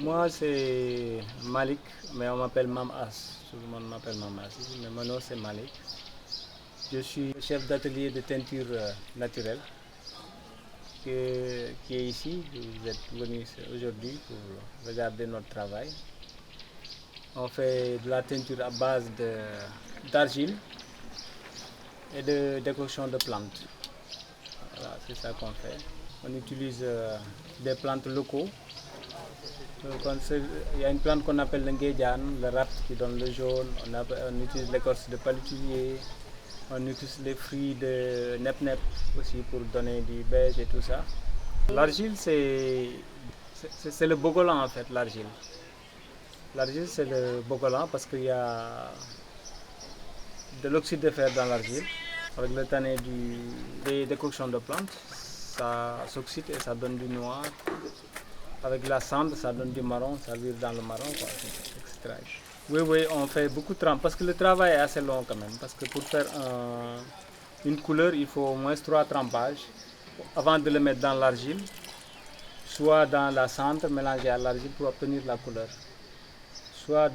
Moi, c'est Malik, mais on m'appelle Mamas. Tout le monde m'appelle Mamas, mais mon nom c'est Malik. Je suis chef d'atelier de teinture naturelle qui est ici. Vous êtes venus aujourd'hui pour regarder notre travail. On fait de la teinture à base d'argile et de décoction de plantes. Voilà, c'est ça qu'on fait. On utilise des plantes locaux. Il y a une plante qu'on appelle le nguédian, le rat qui donne le jaune. On utilise l'écorce de palutillier. On utilise les fruits de nep-nep aussi pour donner du beige et tout ça. L'argile, c'est le bogolan en fait, l'argile. L'argile, c'est le bogolan parce qu'il y a de l'oxyde de fer dans l'argile. Avec le tanné des décoctions de plantes, ça s'oxyde et ça donne du noir. Avec la cendre, ça donne du marron, ça vire dans le marron, quoi, etc. Oui, on fait beaucoup de trempes parce que le travail est assez long quand même. Parce que pour faire une couleur, il faut au moins 3 trempages avant de le mettre dans l'argile, soit dans la cendre mélangée à l'argile pour obtenir la couleur, soit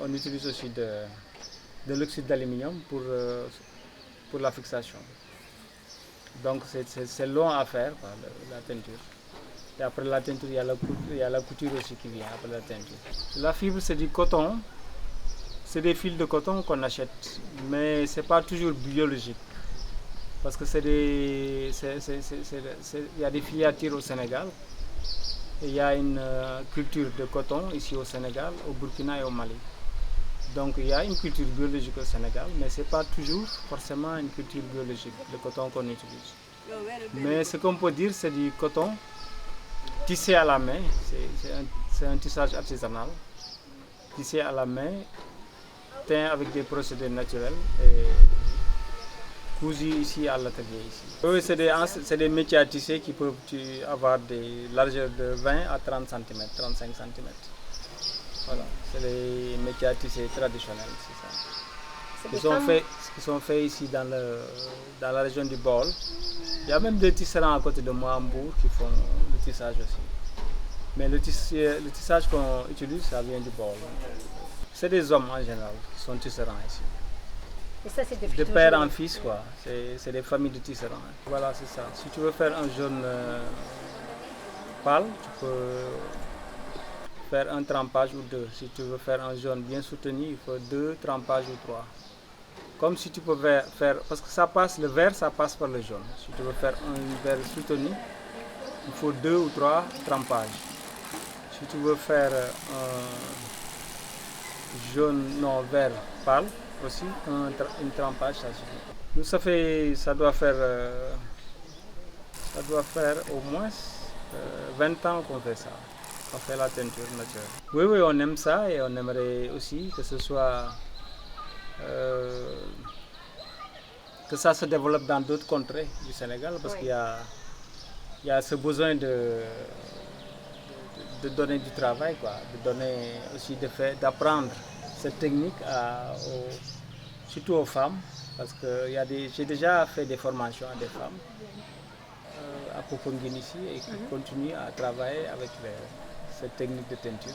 on utilise aussi de l'oxyde d'aluminium pour la fixation. Donc c'est long à faire, quoi, la teinture. Et après la teinture, il y a la couture aussi qui vient après la teinture. La fibre, c'est du coton. C'est des fils de coton qu'on achète, mais ce n'est pas toujours biologique. Parce que il y a des filiatures au Sénégal. Et il y a une culture de coton ici au Sénégal, au Burkina et au Mali. Donc il y a une culture biologique au Sénégal, mais ce n'est pas toujours forcément une culture biologique, le coton qu'on utilise. Mais ce qu'on peut dire, c'est du coton tissé à la main, c'est un tissage artisanal, tissé à la main, teint avec des procédés naturels et cousu ici à l'atelier. Oui, c'est des métiers à tisser qui peuvent avoir des largeurs de 20 à 30 cm, 35 cm. Voilà, c'est des métiers à tisser traditionnels, c'est ça. Qui sont faits ici dans la région du Baol. Il y a même des tisserands à côté de moi, à Mbour, qui font le tissage aussi. Mais le tissage qu'on utilise, ça vient du Baol. C'est des hommes en général qui sont tisserands ici. Et ça, c'est depuis de père en fils, quoi. C'est des familles de tisserands. Voilà, c'est ça. Si tu veux faire un jaune pâle, tu peux faire un trempage ou 2. Si tu veux faire un jaune bien soutenu, il faut 2 trempages ou 3. Comme si tu pouvais faire, parce que le vert, ça passe par le jaune. Si tu veux faire un vert soutenu, il faut 2 ou 3 trempages. Si tu veux faire un vert pâle aussi, un trempage, ça suffit. Nous, ça doit faire au moins 20 ans qu'on fait ça. On fait la teinture naturelle. Oui, on aime ça et on aimerait aussi que ce soit que ça se développe dans d'autres contrées du Sénégal parce qu'il y a ce besoin de donner du travail, quoi, de donner aussi d'apprendre cette technique surtout aux femmes parce que j'ai déjà fait des formations à des femmes à Popenguine ici et qui continuent à travailler avec cette technique de teinture.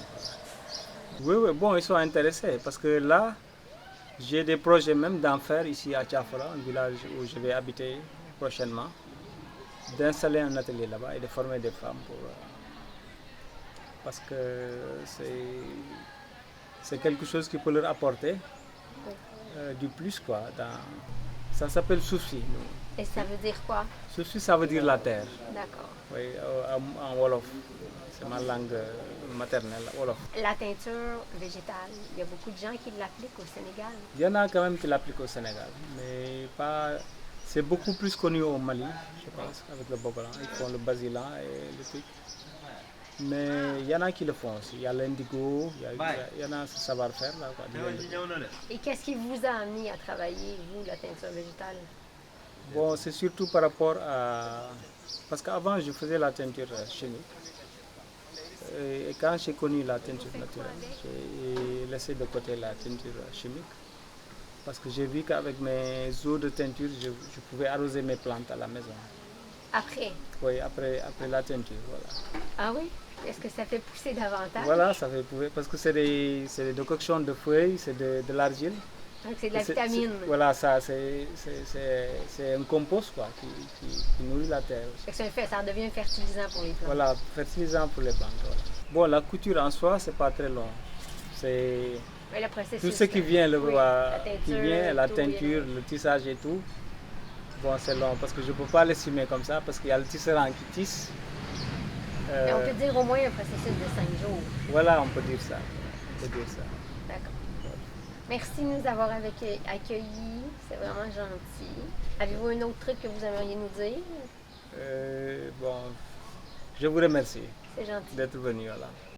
Oui, bon, ils sont intéressés parce que là, j'ai des projets même d'en faire ici à Tchafara, un village où je vais habiter prochainement, d'installer un atelier là-bas et de former des femmes parce que c'est quelque chose qui peut leur apporter du plus, quoi. Ça s'appelle souci. Et ça veut dire quoi? Souci, ça veut dire la terre. D'accord. Oui, en Wolof. C'est ma langue maternelle, Wolof. La teinture végétale, il y a beaucoup de gens qui l'appliquent au Sénégal. Il y en a quand même qui l'appliquent au Sénégal, mais pas. C'est beaucoup plus connu au Mali, je pense, avec le bogolan. Ils font le basilan et le truc. Mais il y en a qui le font aussi. Il y a l'indigo, il y en a ce savoir-faire là, quoi. Et qu'est-ce qui vous a amené à travailler, vous, la teinture végétale? Bon, c'est surtout par rapport à. Parce qu'avant, je faisais la teinture chimique. Et quand j'ai connu la teinture naturelle, j'ai laissé de côté la teinture chimique. Parce que j'ai vu qu'avec mes eaux de teinture, je pouvais arroser mes plantes à la maison. Après? Oui, après la teinture, voilà. Ah oui? Est-ce que ça fait pousser davantage? Voilà, ça fait pouvoir, parce que c'est des décoctions de feuilles, c'est de l'argile. Donc, c'est de la vitamine. Voilà, ça, c'est un compost quoi, qui nourrit la terre aussi. Fait que ça devient fertilisant pour les plantes. Voilà, fertilisant pour les plantes. Voilà. Bon, la couture en soi, c'est pas très long. C'est Oui, le processus. tout ce qui vient, oui, la teinture, le tissage et tout. Bon, c'est long parce que je ne peux pas l'estimer comme ça parce qu'il y a le tisserand qui tisse. Mais on peut dire au moins un processus de 5 jours. Voilà, on peut dire ça. On peut dire ça. D'accord. Merci de nous avoir accueillis. C'est vraiment gentil. Avez-vous un autre truc que vous aimeriez nous dire? Bon, je vous remercie C'est gentil. d'être venu. Voilà.